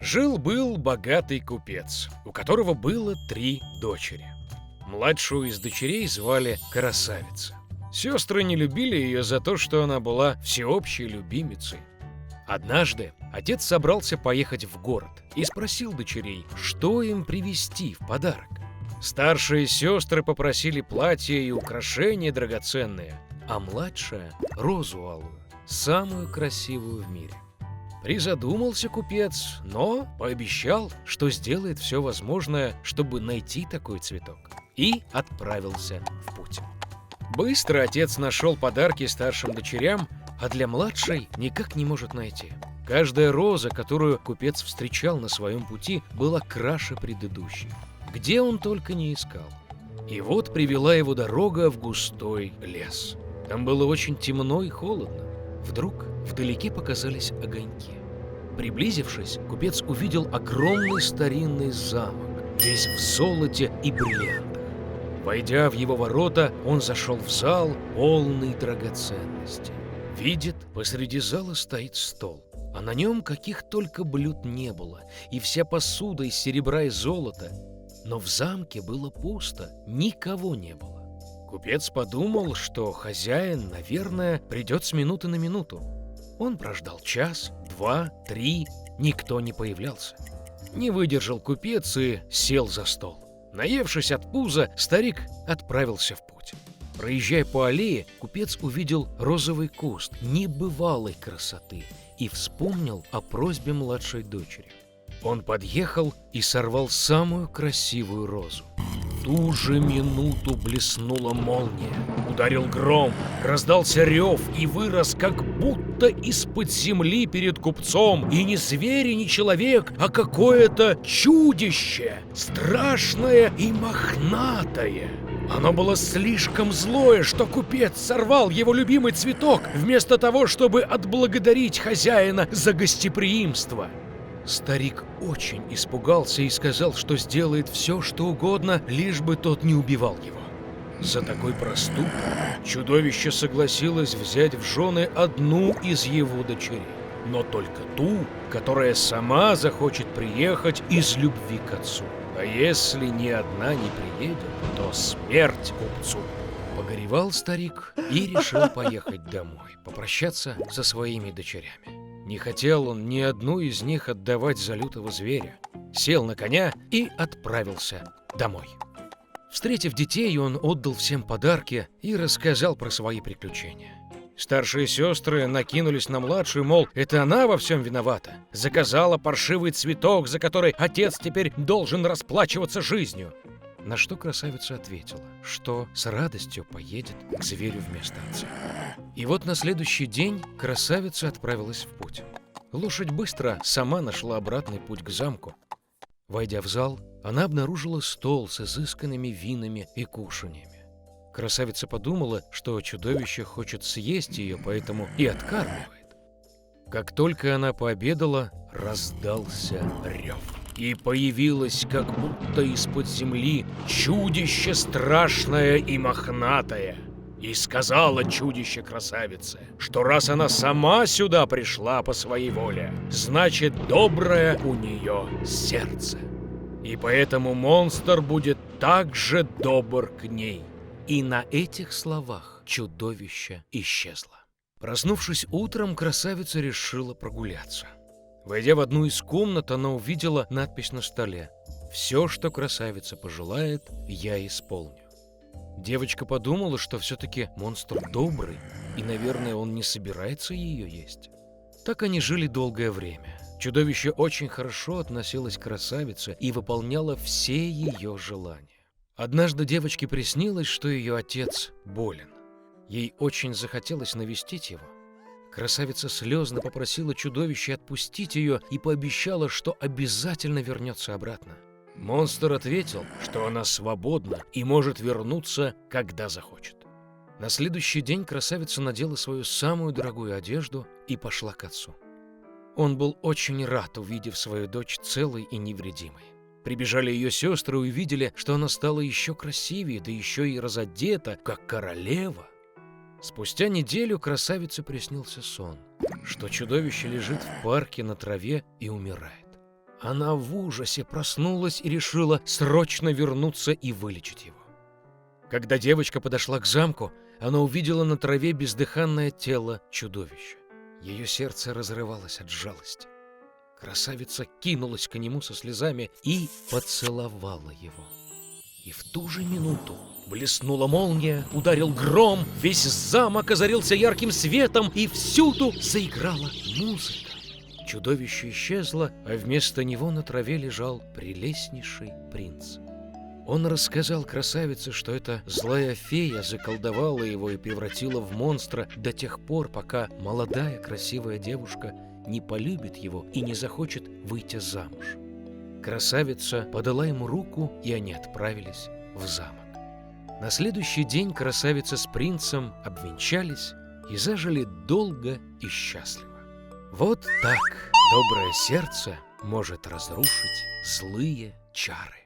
Жил-был богатый купец, у которого было 3 дочери. Младшую из дочерей звали Красавица. Сестры не любили ее за то, что она была всеобщей любимицей. Однажды отец собрался поехать в город и спросил дочерей, что им привезти в подарок. Старшие сестры попросили платья и украшения драгоценные, а младшая — розу алую, самую красивую в мире. Призадумался купец, но пообещал, что сделает все возможное, чтобы найти такой цветок, и отправился в путь. Быстро отец нашел подарки старшим дочерям, а для младшей никак не может найти. Каждая роза, которую купец встречал на своем пути, была краше предыдущей. Где он только не искал. И вот привела его дорога в густой лес. Там было очень темно и холодно. Вдруг вдалеке показались огоньки. Приблизившись, купец увидел огромный старинный замок, весь в золоте и бриллиантах. Войдя в его ворота, он зашел в зал, полный драгоценностей. Видит, посреди зала стоит стол, а на нем каких только блюд не было, и вся посуда из серебра и золота. Но в замке было пусто, никого не было. Купец подумал, что хозяин, наверное, придет с минуты на минуту. Он прождал час, 2, 3, никто не появлялся. Не выдержал купец и сел за стол. Наевшись от пуза, старик отправился в путь. Проезжая по аллее, купец увидел розовый куст небывалой красоты и вспомнил о просьбе младшей дочери. Он подъехал и сорвал самую красивую розу. В ту же минуту блеснула молния, ударил гром, раздался рев и вырос как будто из-под земли перед купцом. И не зверь, и не человек, а какое-то чудище, страшное и мохнатое. Оно было слишком злое, что купец сорвал его любимый цветок, вместо того, чтобы отблагодарить хозяина за гостеприимство. Старик очень испугался и сказал, что сделает все, что угодно, лишь бы тот не убивал его. За такой проступок чудовище согласилось взять в жены одну из его дочерей, но только ту, которая сама захочет приехать из любви к отцу. А если ни одна не приедет, то смерть купцу. Погоревал старик и решил поехать домой, попрощаться со своими дочерями. Не хотел он ни одну из них отдавать за лютого зверя. Сел на коня и отправился домой. Встретив детей, он отдал всем подарки и рассказал про свои приключения. Старшие сестры накинулись на младшую, мол, это она во всем виновата. Заказала паршивый цветок, за который отец теперь должен расплачиваться жизнью. На что красавица ответила, что с радостью поедет к зверю вместо отца. И вот на следующий день красавица отправилась в путь. Лошадь быстро сама нашла обратный путь к замку. Войдя в зал, она обнаружила стол с изысканными винами и кушаньями. Красавица подумала, что чудовище хочет съесть ее, поэтому и откармливает. Как только она пообедала, раздался рев. И появилось, как будто из-под земли, чудище страшное и мохнатое. И сказала чудище красавице, что раз она сама сюда пришла по своей воле, значит, доброе у нее сердце. И поэтому монстр будет так же добр к ней. И на этих словах чудовище исчезло. Проснувшись утром, красавица решила прогуляться. Войдя в одну из комнат, она увидела надпись на столе: «Все, что красавица пожелает, я исполню». Девочка подумала, что все-таки монстр добрый, и, наверное, он не собирается ее есть. Так они жили долгое время. Чудовище очень хорошо относилось к красавице и выполняло все ее желания. Однажды девочке приснилось, что ее отец болен. Ей очень захотелось навестить его. Красавица слезно попросила чудовище отпустить ее и пообещала, что обязательно вернется обратно. Монстр ответил, что она свободна и может вернуться, когда захочет. На следующий день красавица надела свою самую дорогую одежду и пошла к отцу. Он был очень рад, увидев свою дочь целой и невредимой. Прибежали ее сестры и увидели, что она стала еще красивее, да еще и разодета, как королева. Спустя неделю красавице приснился сон, что чудовище лежит в парке на траве и умирает. Она в ужасе проснулась и решила срочно вернуться и вылечить его. Когда девочка подошла к замку, она увидела на траве бездыханное тело чудовища. Ее сердце разрывалось от жалости. Красавица кинулась к нему со слезами и поцеловала его. И в ту же минуту блеснула молния, ударил гром, весь замок озарился ярким светом, и всюду заиграла музыка. Чудовище исчезло, а вместо него на траве лежал прелестнейший принц. Он рассказал красавице, что эта злая фея заколдовала его и превратила в монстра до тех пор, пока молодая красивая девушка не полюбит его и не захочет выйти замуж. Красавица подала ему руку, и они отправились в замок. На следующий день красавица с принцем обвенчались и зажили долго и счастливо. Вот так доброе сердце может разрушить злые чары.